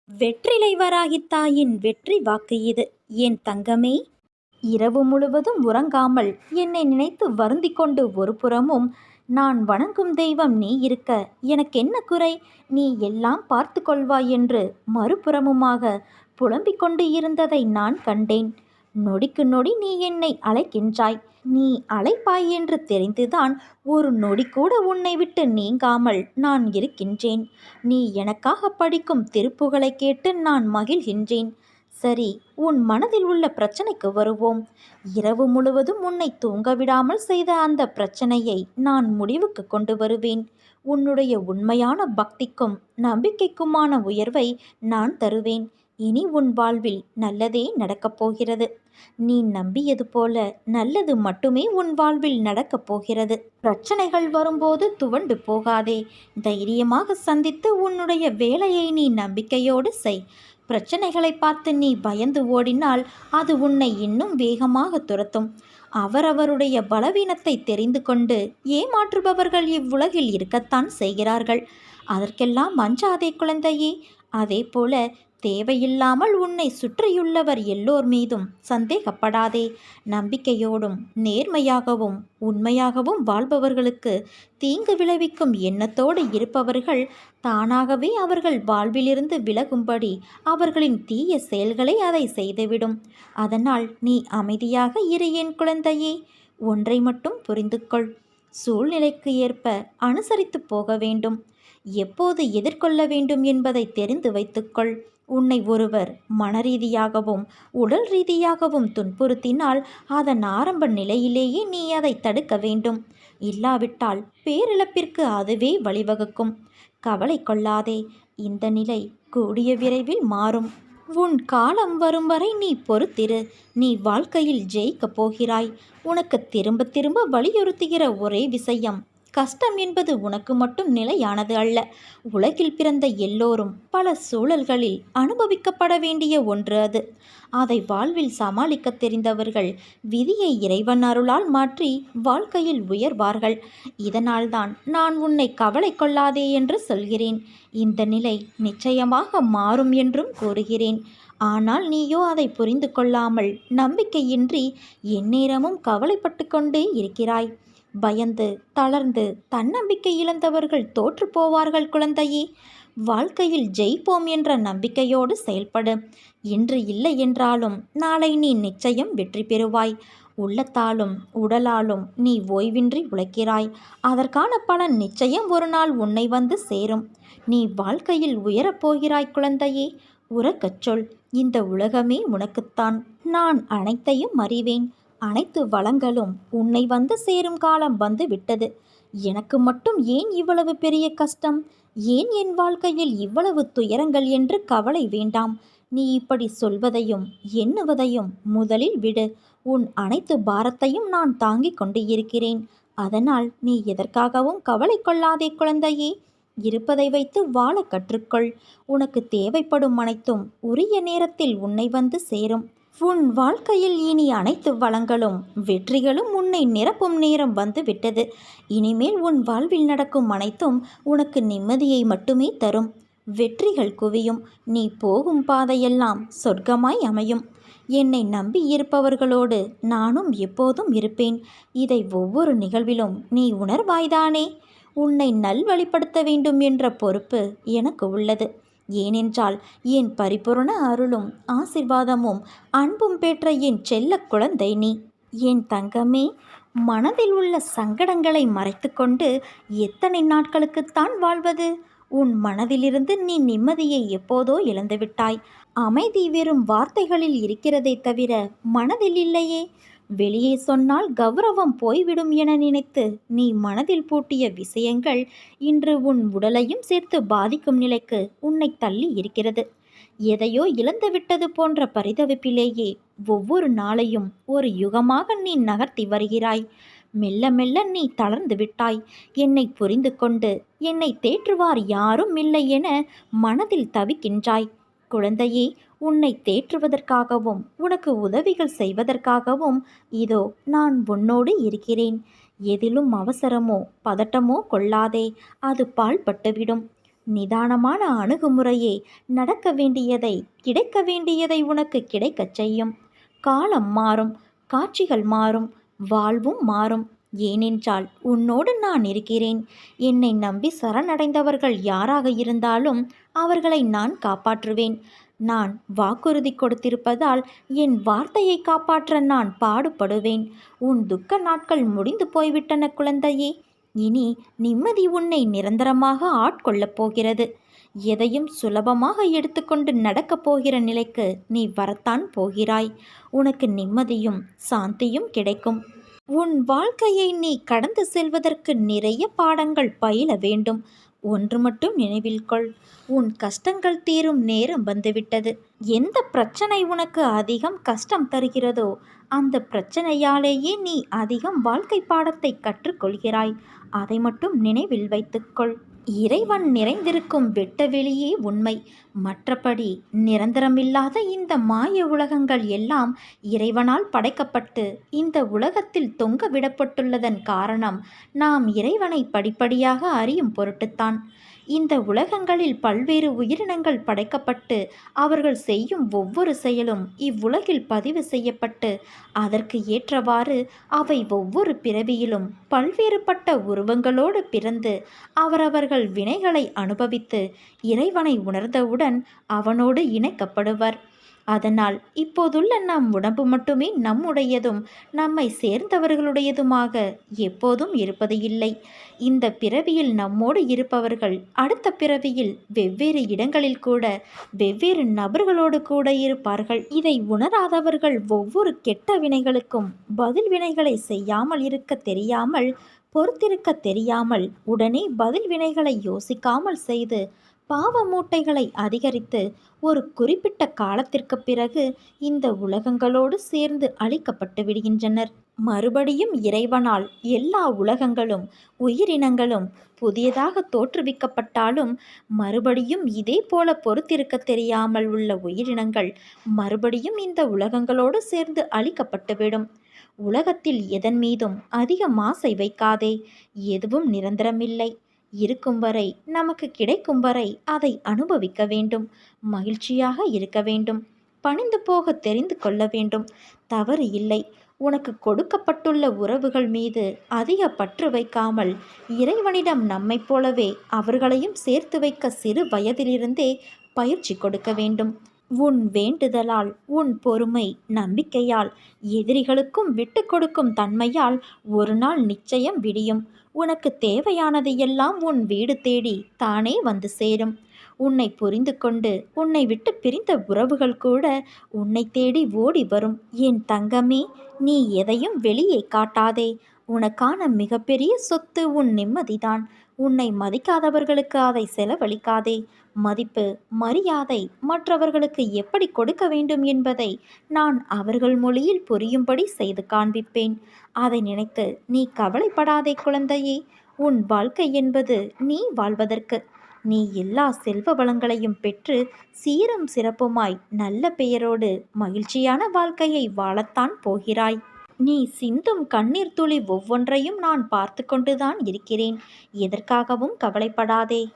வெற்றிலை வராகி தாயின் வெற்றி வாக்கு இது. என் தங்கமே, இரவு முழுவதும் உறங்காமல் என்னை நினைத்து வருந்திக் கொண்டு ஒரு புறமும், நான் வணங்கும் தெய்வம் நீ இருக்க எனக்கென்ன குறை, நீ எல்லாம் பார்த்து கொள்வாய் என்று மறுபுறமுமாக புலம்பிக் கொண்டு இருந்ததை நான் கண்டேன். நொடிக்கு நொடி நீ என்னை அழைக்கின்றாய். நீ அழைப்பாய் என்று தெரிந்துதான் ஒரு நொடி கூட உன்னை விட்டு நீங்காமல் நான் இருக்கின்றேன். நீ எனக்காக படிக்கும் திருப்புகளை கேட்டு நான் மகிழ்கின்றேன். சரி, உன் மனதில் உள்ள பிரச்சனைக்கு வருவோம். இரவு முழுவதும் உன்னை தூங்க விடாமல் செய்த அந்த பிரச்சனையை நான் முடிவுக்கு கொண்டு வருவேன். உன்னுடைய உண்மையான பக்திக்கும் நம்பிக்கைக்குமான உயர்வை நான் தருவேன். இனி உன் வாழ்வில் நல்லதே நடக்கப் போகிறது. நீ நம்பியது போல நல்லது மட்டுமே உன் வாழ்வில் நடக்கப் போகிறது. பிரச்சனைகள் வரும்போது துவண்டு போகாதே. தைரியமாக சந்தித்து உன்னுடைய வேலையை நீ நம்பிக்கையோடு செய். பிரச்சனைகளை பார்த்து நீ பயந்து ஓடினால் அது உன்னை இன்னும் வேகமாக துரத்தும். அவரவருடைய பலவீனத்தை தெரிந்து கொண்டு ஏமாற்றுபவர்கள் இவ்வுலகில் இருக்கத்தான் செய்கிறார்கள். அதற்கெல்லாம் அஞ்சாதே குழந்தையே. அதே போல தேவையில்லாமல் உன்னை சுற்றியுள்ளவர் எல்லோர் மீதும் சந்தேகப்படாதே. நம்பிக்கையோடும் நேர்மையாகவும் உண்மையாகவும் வாழ்பவர்களுக்கு தீங்கு விளைவிக்கும் எண்ணத்தோடு இருப்பவர்கள் தானாகவே அவர்கள் வாழ்விலிருந்து விலகும்படி அவர்களின் தீய செயல்களை அதை செய்துவிடும். அதனால் நீ அமைதியாக இரு என் குழந்தையே. ஒன்றை மட்டும் புரிந்து கொள். சூழ்நிலைக்கு ஏற்ப அனுசரித்து போக வேண்டும். எப்போது எதிர்கொள்ள வேண்டும் என்பதை தெரிந்து வைத்துக்கொள். உன்னை ஒருவர் மனரீதியாகவும் உடல் ரீதியாகவும் துன்புறுத்தினால் அதன் ஆரம்ப நிலையிலேயே நீ அதை தடுக்க வேண்டும். இல்லாவிட்டால் பேரிழப்பிற்கு அதுவே வழிவகுக்கும். கவலை கொள்ளாதே. இந்த நிலை கூடிய விரைவில் மாறும். உன் காலம் வரும் வரை நீ பொறுத்திரு. நீ வாழ்க்கையில் ஜெயிக்கப் போகிறாய். உனக்கு திரும்ப திரும்ப வலியுறுத்துகிற ஒரே விஷயம், கஷ்டம் என்பது உனக்கு மட்டும் நிலையானது அல்ல. உலகில் பிறந்த எல்லோரும் பல சூழல்களில் அனுபவிக்கப்பட வேண்டிய ஒன்று அது. அதை வாழ்வில் சமாளிக்க தெரிந்தவர்கள் விதியை இறைவன் அருளால் மாற்றி வாழ்க்கையில் உயர்வார்கள். இதனால்தான் நான் உன்னை கவலை கொள்ளாதே என்று சொல்கிறேன். இந்த நிலை நிச்சயமாக மாறும் என்றும் கூறுகிறேன். ஆனால் நீயோ அதை புரிந்து கொள்ளாமல் நம்பிக்கையின்றி எந்நேரமும் கவலைப்பட்டு கொண்டே இருக்கிறாய். பயந்து தளர்ந்து தன்னம்பிக்கை இழந்தவர்கள் தோற்று போவார்கள் குழந்தையே. வாழ்க்கையில் ஜெயிப்போம் என்ற நம்பிக்கையோடு செயல்படு. இன்று இல்லை என்றாலும் நாளை நீ நிச்சயம் வெற்றி பெறுவாய். உள்ளத்தாலும் உடலாலும் நீ ஓய்வின்றி உழைக்கிறாய். அதற்கான பலன் நிச்சயம் ஒரு நாள் உன்னை வந்து சேரும். நீ வாழ்க்கையில் உயரப்போகிறாய் குழந்தையே. உறக்கச் சொல். இந்த உலகமே உனக்குத்தான். நான் அனைத்தையும் அறிவேன். அனைத்து வளங்களும் உன்னை வந்து சேரும் காலம் வந்து விட்டது. எனக்கு மட்டும் ஏன் இவ்வளவு பெரிய கஷ்டம், ஏன் என் வாழ்க்கையில் இவ்வளவு துயரங்கள் என்று கவலை வேண்டாம். நீ இப்படி சொல்வதையும் எண்ணுவதையும் முதலில் விடு. உன் அனைத்து பாரத்தையும் நான் தாங்கிக் கொண்டு இருக்கிறேன். அதனால் நீ எதற்காகவும் கவலை கொள்ளாதே குழந்தையே. இருப்பதை வைத்து வாழ கற்றுக்கொள். உனக்கு தேவைப்படும் அனைத்தும் உரிய நேரத்தில் உன்னை வந்து சேரும். உன் வாழ்க்கையில் இனி அனைத்து வளங்களும் வெற்றிகளும் உன்னை நிரப்பும் நேரம் வந்து விட்டது. இனிமேல் உன் வாழ்வில் நடக்கும் அனைத்தும் உனக்கு நிம்மதியை மட்டுமே தரும். வெற்றிகள் குவியும். நீ போகும் பாதையெல்லாம் சொர்க்கமாய் அமையும். என்னை நம்பி இருப்பவர்களோடு நானும் எப்போதும் இருப்பேன். இதை ஒவ்வொரு நிகழ்விலும் நீ உணர்வாய்தானே. உன்னை நல்வழிப்படுத்த வேண்டும் என்ற பொறுப்பு எனக்கு உள்ளது. ஏனென்றால் என் பரிபூரண அருளும் ஆசிர்வாதமும் அன்பும் பெற்ற என் செல்ல குழந்தை நீ. என் தங்கமே, மனதில் உள்ள சங்கடங்களை மறைத்து கொண்டு எத்தனை நாட்களுக்குத்தான் வாழ்வது? உன் மனதிலிருந்து நீ நிம்மதியை எப்போதோ இழந்துவிட்டாய். அமைதி வெறும் வார்த்தைகளில் இருக்கிறதே தவிர மனதில் இல்லையே. வெளியே சொன்னால் கௌரவம் போய்விடும் என நினைத்து நீ மனதில் பூட்டிய விஷயங்கள் இன்று உன் உடலையும் சேர்த்து பாதிக்கும் நிலைக்கு உன்னை தள்ளி இருக்கிறது. எதையோ இழந்துவிட்டது போன்ற பரிதவிப்பிலேயே ஒவ்வொரு நாளையும் ஒரு யுகமாக நீ நகர்த்தி வருகிறாய். மெல்ல மெல்ல நீ தளர்ந்து விட்டாய். என்னை புரிந்து கொண்டு என்னை தேற்றுவார் யாரும் இல்லை என மனதில் தவிக்கின்றாய். குழந்தையே, உன்னை தேற்றுவதற்காகவும் உனக்கு உதவிகள் செய்வதற்காகவும் இதோ நான் உன்னோடு இருக்கிறேன். எதிலும் அவசரமோ பதட்டமோ கொள்ளாதே. அது பாழ்பட்டுவிடும். நிதானமான அணுகுமுறையே நடக்க வேண்டியதை, கிடைக்க வேண்டியதை உனக்கு கிடைக்கச் செய்யும். காலம் மாறும், காட்சிகள் மாறும், வாழ்வும் மாறும். ஏனென்றால் உன்னோடு நான் இருக்கிறேன். என்னை நம்பி சரணடைந்தவர்கள் யாராக இருந்தாலும் அவர்களை நான் காப்பாற்றுவேன். நான் வாக்குறுதி கொடுத்திருப்பதால் என் வார்த்தையை காப்பாற்ற நான் பாடுபடுவேன். உன் துக்க நாட்கள் முடிந்து போய்விட்டன குழந்தையே. இனி நிம்மதி உன்னை நிரந்தரமாக ஆட்கொள்ளப் போகிறது. எதையும் சுலபமாக எடுத்துக்கொண்டு நடக்கப் போகிற நிலைக்கு நீ வரத்தான் போகிறாய். உனக்கு நிம்மதியும் சாந்தியும் கிடைக்கும். உன் வாழ்க்கையை நீ கடந்து செல்வதற்கு நிறைய பாடங்கள் பயில வேண்டும். ஒன்று மட்டும் நினைவில் கொள், உன் கஷ்டங்கள் தீரும் நேரம் வந்துவிட்டது. எந்த பிரச்சனை உனக்கு அதிகம் கஷ்டம் தருகிறதோ அந்த பிரச்சனையாலேயே நீ அதிகம் வாழ்க்கை பாடத்தை கற்றுக்கொள்கிறாய். அதை மட்டும் நினைவில் வைத்துக்கொள். இறைவன் நிறைந்திருக்கும் வெட்ட வெளியே உண்மை. மற்றபடி நிரந்தரமில்லாத இந்த மாய உலகங்கள் எல்லாம் இறைவனால் படைக்கப்பட்டு இந்த உலகத்தில் தொங்க விடப்பட்டுள்ளதன் காரணம் நாம் இறைவனை படிப்படியாக அறியும் பொருட்டுத்தான். இந்த உலகங்களில் பல்வேறு உயிரினங்கள் படைக்கப்பட்டு அவர்கள் செய்யும் ஒவ்வொரு செயலும் இவ்வுலகில் பதிவு செய்யப்பட்டு அதற்கு ஏற்றவாறு அவை ஒவ்வொரு பிறவியிலும் பல்வேறுபட்ட உருவங்களோடு பிறந்து அவரவர்கள் வினைகளை அனுபவித்து இறைவனை உணர்ந்தவுடன் அவனோடு இணைக்கப்படுவர். அதனால் இப்போதுள்ள நம் உடம்பு மட்டுமே நம்முடையதும் நம்மை சேர்ந்தவர்களுடையதுமாக எப்போதும் இருப்பது இல்லை. இந்த பிறவியில் நம்மோடு இருப்பவர்கள் அடுத்த பிறவியில் வெவ்வேறு இடங்களில் கூட வெவ்வேறு நபர்களோடு கூட இருப்பார்கள். இதை உணராதவர்கள் ஒவ்வொரு கெட்ட வினைகளுக்கும் பதில் வினைகளை செய்யாமல் இருக்க தெரியாமல், பொறுத்திருக்க தெரியாமல், உடனே பதில் வினைகளை யோசிக்காமல் செய்து பாவ மூட்டைகளை அதிகரித்து ஒரு குறிப்பிட்ட காலத்திற்கு பிறகு இந்த உலகங்களோடு சேர்ந்து அழிக்கப்பட்டு விடுகின்றனர். மறுபடியும் இறைவனால் எல்லா உலகங்களும் உயிரினங்களும் புதியதாக தோற்றுவிக்கப்பட்டாலும் மறுபடியும் இதே போல பொறுத்திருக்க தெரியாமல் உள்ள உயிரினங்கள் மறுபடியும் இந்த உலகங்களோடு சேர்ந்து அழிக்கப்பட்டுவிடும். உலகத்தில் எதன் மீதும் அதிக ஆசை வைக்காதே. எதுவும் நிரந்தரமில்லை. இருக்கும் வரை, நமக்கு கிடைக்கும் வரை அதை அனுபவிக்க வேண்டும். மகிழ்ச்சியாக இருக்க வேண்டும். பணிந்து போக தெரிந்து கொள்ள வேண்டும். தவறு இல்லை. உனக்கு கொடுக்கப்பட்டுள்ள உறவுகள் மீது அதிக பற்று வைக்காமல் இறைவனிடம் நம்மைப் போலவே அவர்களையும் சேர்த்து வைக்க சிறு வயதிலிருந்தே பயிற்சி கொடுக்க வேண்டும். உன் வேண்டுதலால், உன் பொறுமை, நம்பிக்கையால், எதிரிகளுக்கும் விட்டு கொடுக்கும் தன்மையால் ஒரு நாள் நிச்சயம் விடியும். உனக்கு தேவையானது எல்லாம் உன் வீடு தேடி தானே வந்து சேரும். உன்னை புரிந்து கொண்டு உன்னை விட்டு பிரிந்த உறவுகள் கூட உன்னை தேடி ஓடி வரும். என் தங்கமே, நீ எதையும் வெளியே காட்டாதே. உனக்கான மிகப்பெரிய சொத்து உன் நிம்மதிதான். உன்னை மதிக்காதவர்களுக்கு அதை செலவழிக்காதே. மதிப்பு, மரியாதை மற்றவர்களுக்கு எப்படி கொடுக்க வேண்டும் என்பதை நான் அவர்கள் மொழியில் புரியும்படி செய்து காண்பிப்பேன். அதை நினைத்து நீ கவலைப்படாதே குழந்தையே. உன் வாழ்க்கை என்பது நீ வாழ்வதற்கு. நீ எல்லா செல்வ வளங்களையும் பெற்று சீரும் சிறப்புமாய் நல்ல பெயரோடு மகிழ்ச்சியான வாழ்க்கையை வாழத்தான் போகிறாய். நீ சிந்தும் கண்ணீர் துளி ஒவ்வொன்றையும் நான் பார்த்து கொண்டுதான் இருக்கிறேன். எதற்காகவும் கவலைப்படாதே.